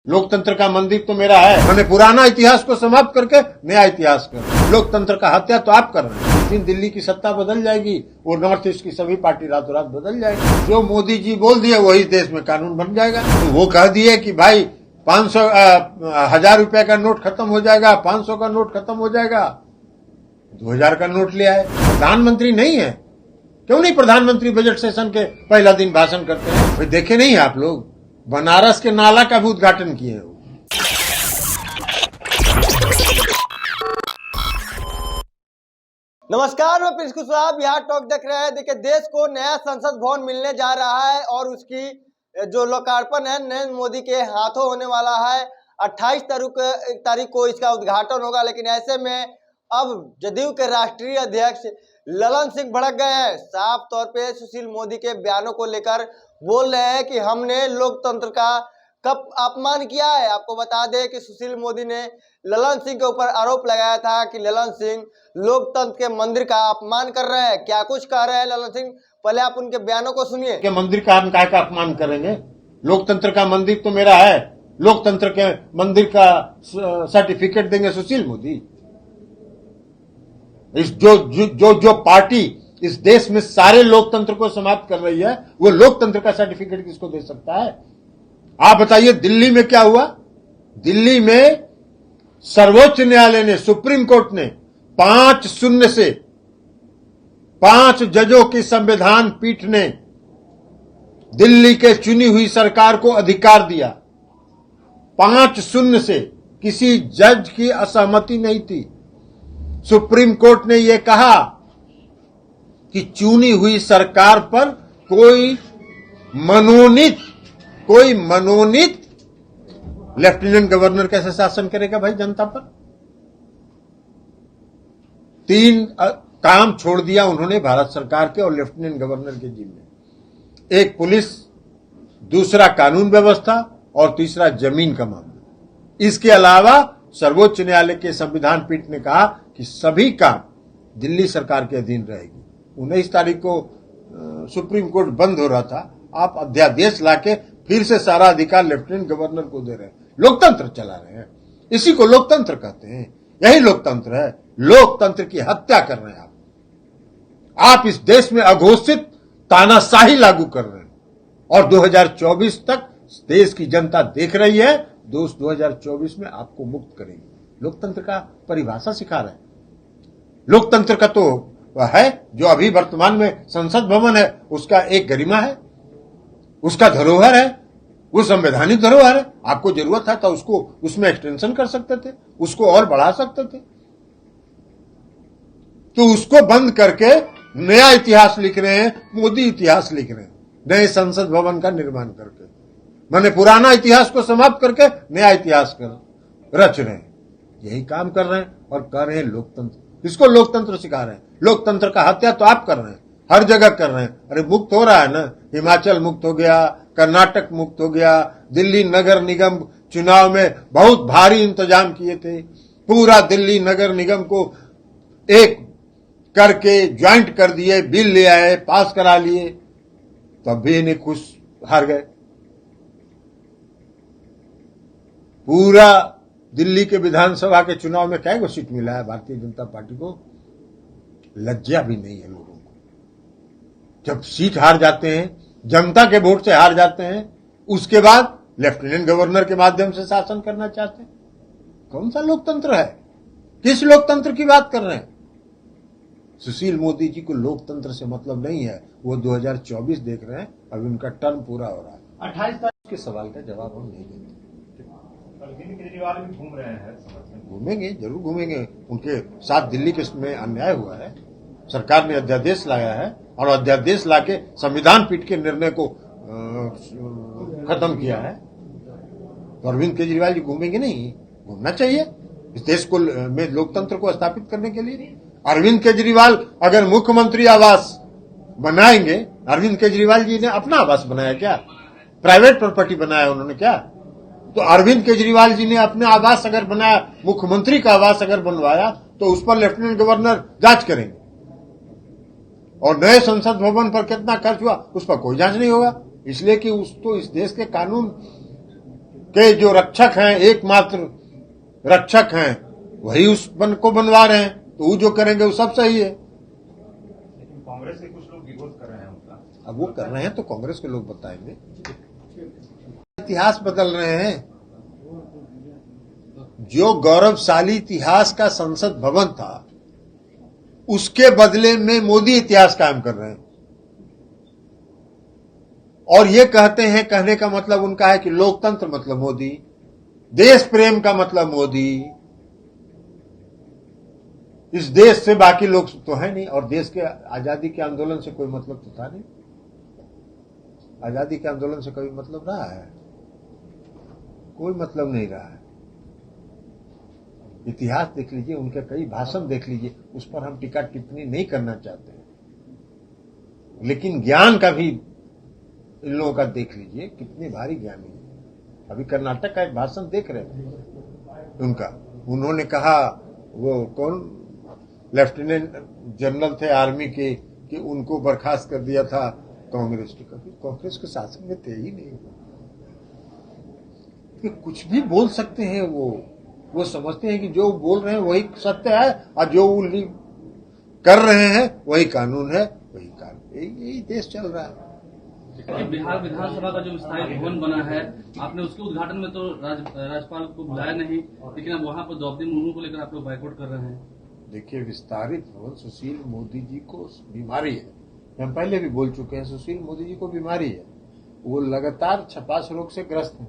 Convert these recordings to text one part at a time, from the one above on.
लोकतंत्र का मंदिर तो मेरा है। मैंने पुराना इतिहास को समाप्त करके नया इतिहास कर, लोकतंत्र का हत्या तो आप कर रहे हैं। जिस दिन दिल्ली की सत्ता बदल जाएगी और नॉर्थ ईस्ट की सभी पार्टी रातों रात बदल जाएगी। जो मोदी जी बोल दिए वही देश में कानून बन जाएगा। तो वो कह दिए कि भाई 1000 रुपए का नोट खत्म हो जाएगा, 500 का नोट खत्म हो जाएगा, 2000 का नोट ले आए। प्रधानमंत्री नहीं है, क्यों नहीं प्रधानमंत्री बजट सेशन के पहला दिन भाषण करते हैं? भाई देखे नहीं है आप लोग, बनारस के नाला का भी उद्घाटन किए हैं। नमस्कार, मैं प्रिंस कुशवाहा, बिहार टॉक देख रहे हैं। देखिए, देश को नया संसद भवन मिलने जा रहा है और उसकी जो लोकार्पण है नरेंद्र मोदी के हाथों होने वाला है। 28 तारीख को इसका उद्घाटन होगा। लेकिन ऐसे में अब जदयू के राष्ट्रीय अध्यक्ष ललन सिंह भड़क गए हैं। साफ तौर पे सुशील मोदी के बयानों को लेकर बोल रहे हैं कि हमने लोकतंत्र का कब अपमान किया है। आपको बता दें कि सुशील मोदी ने ललन सिंह के ऊपर आरोप लगाया था कि ललन सिंह लोकतंत्र के मंदिर का अपमान कर रहे हैं। क्या कुछ कह रहे हैं ललन सिंह, पहले आप उनके बयानों को सुनिए। के मंदिर का हम काय का अपमान करेंगे? लोकतंत्र का मंदिर तो मेरा है। लोकतंत्र के मंदिर का सर्टिफिकेट देंगे सुशील मोदी? इस जो पार्टी इस देश में सारे लोकतंत्र को समाप्त कर रही है, वो लोकतंत्र का सर्टिफिकेट किसको दे सकता है? आप बताइए, दिल्ली में क्या हुआ? दिल्ली में सर्वोच्च न्यायालय ने, सुप्रीम कोर्ट ने 5-0 से 5 जजों की संविधान पीठ ने दिल्ली के चुनी हुई सरकार को अधिकार दिया। 5-0 से, किसी जज की असहमति नहीं थी। सुप्रीम कोर्ट ने यह कहा कि चुनी हुई सरकार पर कोई मनोनीत लेफ्टिनेंट गवर्नर कैसे शासन करेगा भाई जनता पर? 3 काम छोड़ दिया उन्होंने भारत सरकार के और लेफ्टिनेंट गवर्नर के जिम्मे। एक पुलिस, दूसरा कानून व्यवस्था और तीसरा जमीन का मामला। इसके अलावा सर्वोच्च न्यायालय के संविधान पीठ ने कहा कि सभी काम दिल्ली सरकार के अधीन रहेगी। 19 तारीख को सुप्रीम कोर्ट बंद हो रहा था, आप अध्यादेश लाके फिर से सारा अधिकार लेफ्टिनेंट गवर्नर को दे रहे हैं। लोकतंत्र चला रहे हैं, इसी को लोकतंत्र कहते हैं। यही लोकतंत्र है। लोकतंत्र की हत्या कर रहे हैं आप इस देश में अघोषित तानाशाही लागू कर रहे हैं और 2024 तक देश की जनता देख रही है। दोस्त 2024 में आपको मुक्त करेगी। लोकतंत्र का परिभाषा सिखा रहे हैं। लोकतंत्र का तो है जो अभी वर्तमान में संसद भवन है, उसका एक गरिमा है, उसका धरोहर है, वो संवैधानिक धरोहर है। आपको जरूरत है तो उसको उसमें एक्सटेंशन कर सकते थे, उसको और बढ़ा सकते थे। तो उसको बंद करके नया इतिहास लिख रहे हैं, मोदी इतिहास लिख रहे हैं, नए संसद भवन का निर्माण करके। मैंने पुराना इतिहास को समाप्त करके नया इतिहास रच रहे हैं। यही काम कर रहे हैं और कर रहे हैं लोकतंत्र। इसको लोकतंत्र सिखा रहे हैं। लोकतंत्र का हत्या तो आप कर रहे हैं, हर जगह कर रहे हैं। अरे मुक्त हो रहा है ना, हिमाचल मुक्त हो गया, कर्नाटक मुक्त हो गया। दिल्ली नगर निगम चुनाव में बहुत भारी इंतजाम किए थे। पूरा दिल्ली नगर निगम को एक करके ज्वाइंट कर दिए, बिल ले आए, पास करा लिए, तब भी इन्हें खुश हार गए। पूरा दिल्ली के विधानसभा के चुनाव में क्या सीट मिला है भारतीय जनता पार्टी को? लज्जा भी नहीं है लोगों को। जब सीट हार जाते हैं, जनता के वोट से हार जाते हैं, उसके बाद लेफ्टिनेंट गवर्नर के माध्यम से शासन करना चाहते हैं। कौन सा लोकतंत्र है? किस लोकतंत्र की बात कर रहे हैं? सुशील मोदी जी को लोकतंत्र से मतलब नहीं है। वो 2024 देख रहे हैं। अभी उनका टर्म पूरा हो रहा है। 28 तारीख के सवाल का जवाब हम नहीं देते। अरविंद केजरीवाल भी घूम रहे हैं, घूमेंगे, जरूर घूमेंगे। उनके साथ दिल्ली के में अन्याय हुआ है, सरकार ने अध्यादेश लाया है और अध्यादेश लाके संविधान पीठ के निर्णय को खत्म किया है। तो अरविंद केजरीवाल जी घूमेंगे नहीं? घूमना चाहिए इस देश को में लोकतंत्र को स्थापित करने के लिए। अरविंद केजरीवाल अगर मुख्यमंत्री आवास बनाएंगे, अरविंद केजरीवाल जी ने अपना आवास बनाया क्या? प्राइवेट प्रॉपर्टी बनाया उन्होंने क्या? तो अरविंद केजरीवाल जी ने अपना आवास अगर बनाया, मुख्यमंत्री का आवास अगर बनवाया, तो उस पर लेफ्टिनेंट गवर्नर जांच करेंगे। और नए संसद भवन पर कितना खर्च हुआ उस पर कोई जांच नहीं होगा, इसलिए कि उस तो इस देश के कानून के जो रक्षक हैं, एकमात्र रक्षक हैं, वही उस वन को बनवा रहे हैं, तो वो जो करेंगे वो सब सही है। लेकिन कांग्रेस के कुछ लोग विरोध कर रहे हैं उनका। अब वो कर रहे हैं तो कांग्रेस के लोग बताएंगे। इतिहास बदल रहे हैं। जो गौरवशाली इतिहास का संसद भवन था, उसके बदले में मोदी इतिहास कायम कर रहे हैं। और ये कहते हैं, कहने का मतलब उनका है कि लोकतंत्र मतलब मोदी, देश प्रेम का मतलब मोदी। इस देश से बाकी लोग तो है नहीं, और देश के आजादी के आंदोलन से कोई मतलब तो था नहीं। आजादी के आंदोलन से कोई मतलब रहा है? कोई मतलब नहीं रहा है। इतिहास देख लीजिए, उनके कई भाषण देख लीजिए, उस पर हम टीका टिप्पणी नहीं करना चाहते हैं, लेकिन ज्ञान का भी इन लोगों का देख लीजिए, कितने भारी ज्ञानी है। अभी कर्नाटक का एक भाषण देख रहे थे उनका, उन्होंने कहा, वो कौन लेफ्टिनेंट जनरल थे आर्मी के, कि उनको बर्खास्त कर दिया था कांग्रेस ने। कभी कांग्रेस के शासन में थे ही नहीं। कि कुछ भी बोल सकते हैं। वो समझते हैं कि जो बोल रहे हैं वही सत्य है, और जो कर रहे हैं वही कानून है, वही कानून। यही देश चल रहा है। बिहार विधानसभा का जो विस्तारित भवन बना है, आपने उसके उद्घाटन में तो राज्यपाल को बुलाया नहीं, लेकिन अब वहां पर द्रौपदी मुर्मू को लेकर आप लोग बाइकआउट कर रहे हैं। देखिए, विस्तारित भवन सुशील मोदी जी को बीमारी है। हम पहले भी बोल चुके हैं, सुशील मोदी जी को बीमारी है। वो लगातार छपास रोग से ग्रस्त हैं।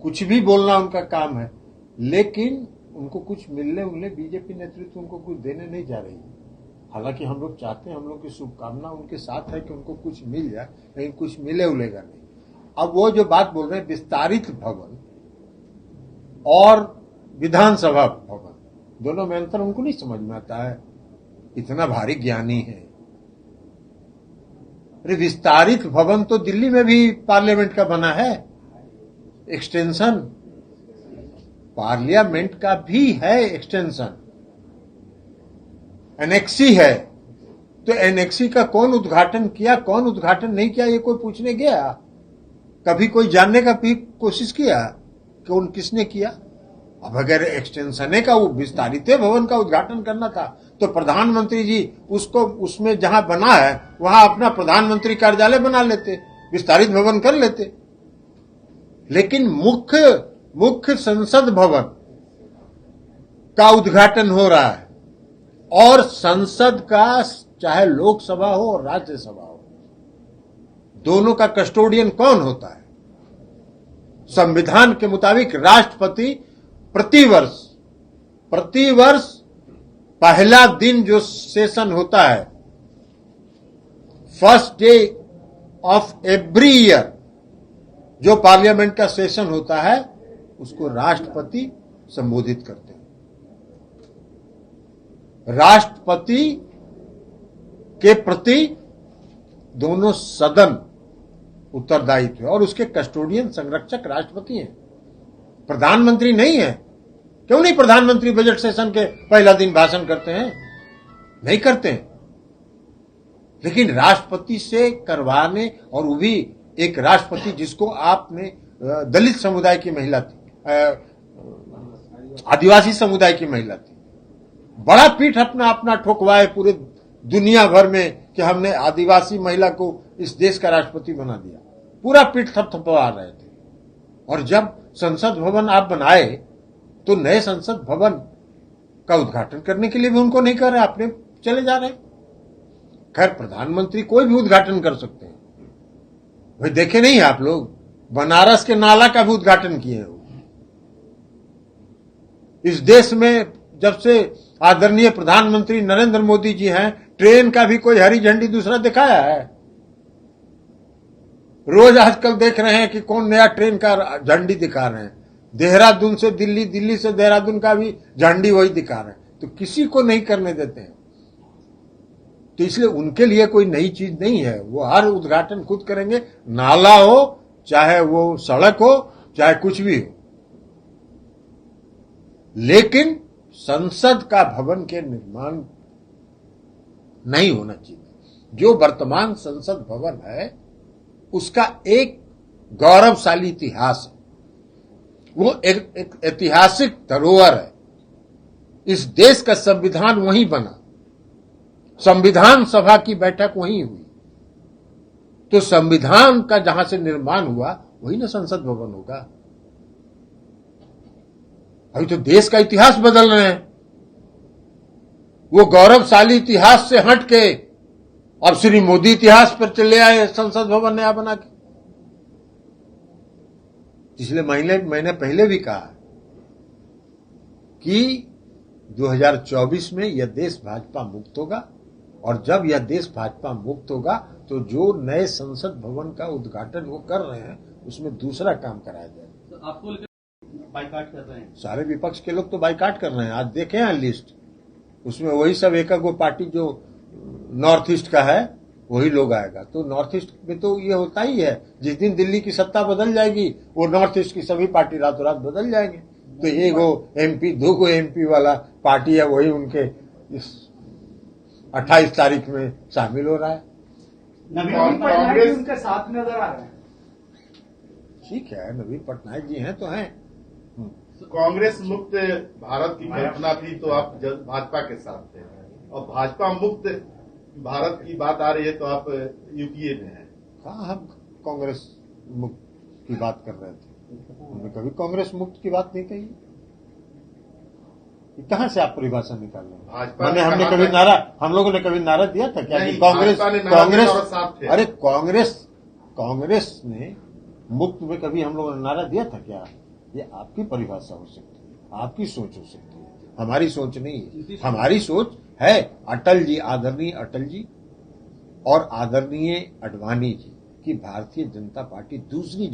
कुछ भी बोलना उनका काम है, लेकिन उनको कुछ मिलने उन्हें बीजेपी नेतृत्व उनको कुछ देने नहीं जा रही है। हालांकि हम लोग चाहते हैं, हम लोग की शुभकामना उनके साथ है कि उनको कुछ मिल जाए, लेकिन कुछ मिले उलेगा नहीं। अब वो जो बात बोल रहे हैं विस्तारित भवन और विधानसभा भवन, दोनों में अंतर उनको नहीं समझ में आता है। इतना भारी ज्ञानी है। अरे विस्तारित भवन तो दिल्ली में भी पार्लियामेंट का बना है, एक्सटेंशन पार्लियामेंट का भी है, एक्सटेंशन एनेक्सी है। तो एनेक्सी का कौन उद्घाटन किया, कौन उद्घाटन नहीं किया, ये कोई पूछने गया? कभी कोई जानने का भी कोशिश किया कि उन किसने किया? अब अगर एक्सटेंशन का, वो विस्तारित भवन का उद्घाटन करना था, तो प्रधानमंत्री जी उसको, उसमें जहां बना है वहां अपना प्रधानमंत्री कार्यालय बना लेते, विस्तारित भवन कर लेते। लेकिन मुख्य संसद भवन का उद्घाटन हो रहा है, और संसद का, चाहे लोकसभा हो और राज्यसभा हो, दोनों का कस्टोडियन कौन होता है? संविधान के मुताबिक राष्ट्रपति प्रतिवर्ष पहला दिन जो सेशन होता है, first day of every year, जो पार्लियामेंट का सेशन होता है, उसको राष्ट्रपति संबोधित करते हैं। राष्ट्रपति के प्रति दोनों सदन उत्तरदायित्व है, और उसके कस्टोडियन, संरक्षक राष्ट्रपति हैं, प्रधानमंत्री नहीं है। क्यों नहीं प्रधानमंत्री बजट सेशन के पहला दिन भाषण करते हैं? नहीं करते हैं। लेकिन राष्ट्रपति से करवाने, और वो भी एक राष्ट्रपति जिसको आपने दलित समुदाय की महिला थी, आदिवासी समुदाय की महिला थी, बड़ा पीठ अपना ठोकवाए पूरे दुनिया भर में कि हमने आदिवासी महिला को इस देश का राष्ट्रपति बना दिया। पूरा पीठ थपथपा रहे थे। और जब संसद भवन आप बनाए, तो नए संसद भवन का उद्घाटन करने के लिए भी उनको नहीं कर रहे, अपने चले जा रहे। खैर, प्रधानमंत्री कोई भी उद्घाटन कर सकते हैं। भाई देखे नहीं आप लोग, बनारस के नाला का भी उद्घाटन किए हैं। इस देश में जब से आदरणीय प्रधानमंत्री नरेंद्र मोदी जी हैं, ट्रेन का भी कोई हरी झंडी दूसरा दिखाया है? रोज आजकल देख रहे हैं कि कौन नया ट्रेन का झंडी दिखा रहे हैं। देहरादून से दिल्ली, दिल्ली से देहरादून का भी झंडी वही दिखा रहे हैं। तो किसी को नहीं करने देते हैं। तो इसलिए उनके लिए कोई नई चीज नहीं है। वो हर उद्घाटन खुद करेंगे, नाला हो, चाहे वो सड़क हो, चाहे कुछ भी हो। लेकिन संसद का भवन के निर्माण नहीं होना चाहिए। जो वर्तमान संसद भवन है, उसका एक गौरवशाली इतिहास है। वो एक ऐतिहासिक धरोहर है। इस देश का संविधान वहीं बना, संविधान सभा की बैठक वहीं हुई, तो संविधान का जहां से निर्माण हुआ वही ना संसद भवन होगा। अभी तो देश का इतिहास बदल रहे हैं। वो गौरवशाली इतिहास से हट के अब श्री मोदी इतिहास पर चले आए, संसद भवन नया बना के। पिछले महीने पहले भी कहा कि 2024 में यह देश भाजपा मुक्त होगा, और जब यह देश भाजपा मुक्त होगा तो जो नए संसद भवन का उद्घाटन वो कर रहे हैं उसमें दूसरा काम कराया जाएगा। तो आपको लेकर बाइकाट कर रहे हैं? सारे विपक्ष के लोग तो बाइकाट कर रहे हैं। आज देखे हैं लिस्ट, उसमें वही सब एक पार्टी जो नॉर्थ ईस्ट का है वही लोग आएगा। तो नॉर्थ ईस्ट में तो ये होता ही है, जिस दिन दिल्ली की सत्ता बदल जाएगी वो नॉर्थ ईस्ट की सभी पार्टी रातों रात बदल जाएंगे। तो एक वो एमपी 2 एमपी वाला पार्टी है वही उनके इस 28 तारीख में शामिल हो रहा है। नवीन पटनायक उनके साथ नजर आ रहे हैं। ठीक है, नवीन पटनायक जी हैं तो हैं। कांग्रेस मुक्त भारत की कल्पना थी तो आप भाजपा के साथ थे, और भाजपा मुक्त भारत की बात आ रही है तो आप यूपीए में हैं। हाँ, हम कांग्रेस मुक्त की बात कर रहे थे, हमने कभी कांग्रेस मुक्त की बात नहीं कही। कहां से आप परिभाषा निकाल रहे हैं? भाजपा मैंने हमने कभी नारा, हम लोगों ने कभी नारा दिया था क्या कि कांग्रेस अरे कांग्रेस ने मुक्त में कभी हम लोगों ने नारा दिया था क्या? ये आपकी परिभाषा हो सकती है, आपकी सोच हो सकती है, हमारी सोच नहीं है। हमारी सोच है अटल जी, आदरणीय अटल जी और आदरणीय अडवाणी जी की भारतीय जनता पार्टी दूसरी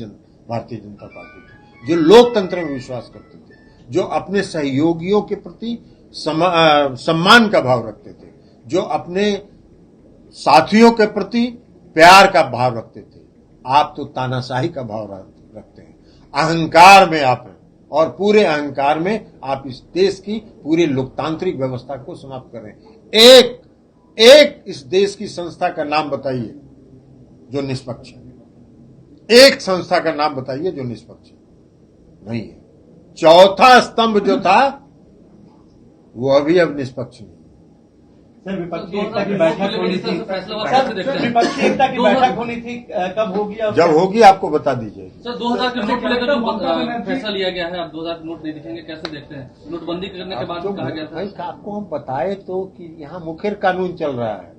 भारतीय जनता पार्टी थी, जो लोकतंत्र में विश्वास करते थे, जो अपने सहयोगियों के प्रति सम्मान का भाव रखते थे, जो अपने साथियों के प्रति प्यार का भाव रखते थे। आप तो तानाशाही का भाव रखते हैं, अहंकार में आप हैं, और पूरे अहंकार में आप इस देश की पूरी लोकतांत्रिक व्यवस्था को समाप्त कर रहे हैं। एक इस देश की संस्था का नाम बताइए जो निष्पक्ष है। एक संस्था का नाम बताइए जो निष्पक्ष है, नहीं है। चौथा स्तंभ जो था वो अभी अब निष्पक्ष नहीं। सर, विपक्षी एकता की बैठक होनी थी, विपक्षी एकता की बैठक होनी थी, कब होगी? जब होगी आपको बता दीजिए। सर, 2000 के नोट को लेकर जो फैसला लिया गया है, आप 2000 के नोट नहीं दिखेंगे, कैसे देखते हैं? नोटबंदी करने के बाद कहा गया था। भाई आपको हम बताए तो कि यहाँ मुखिर कानून चल रहा है,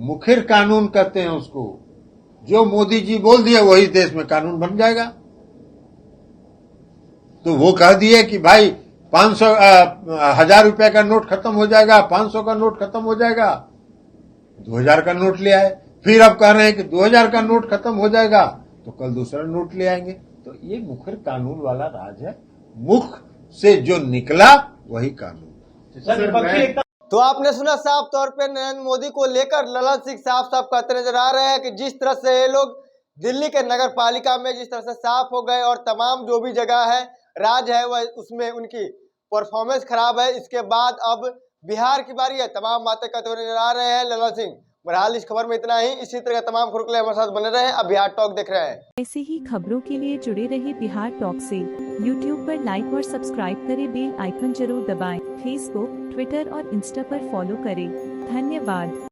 मुखिर कानून कहते हैं उसको। जो मोदी जी बोल दिए वही देश में कानून बन जाएगा। तो वो कह दिए कि भाई 1000 रुपए का नोट खत्म हो जाएगा, 500 का नोट खत्म हो जाएगा, 2000 का नोट ले आए। फिर अब कह रहे हैं कि 2000 का नोट खत्म हो जाएगा तो कल दूसरा नोट ले आएंगे। तो ये मुखर कानून वाला राज है, मुख से जो निकला वही कानून। सर, विपक्षी एकता तो आपने सुना साफ तौर पे नरेंद्र मोदी को लेकर ललन सिंह साफ कहते नजर आ रहे हैं कि जिस तरह से ये लोग दिल्ली के नगर पालिका में जिस तरह से साफ हो गए और तमाम जो भी जगह है राज है वह उसमें उनकी परफॉर्मेंस खराब है। इसके बाद अब बिहार की बारी है, तमाम बातें करते हुए नजर आ रहे हैं ललन सिंह। बहरहाल इस खबर में इतना ही। इसी तरह तमाम खबरों के लिए हमारे साथ बने रहे। अब बिहार टॉक देख रहे हैं। ऐसे ही खबरों के लिए जुड़े रहे बिहार टॉक से। यूट्यूब पर लाइक और सब्सक्राइब करें, बेल आइकन जरूर दबाएं। फेसबुक, ट्विटर और इंस्टा पर फॉलो करें। धन्यवाद।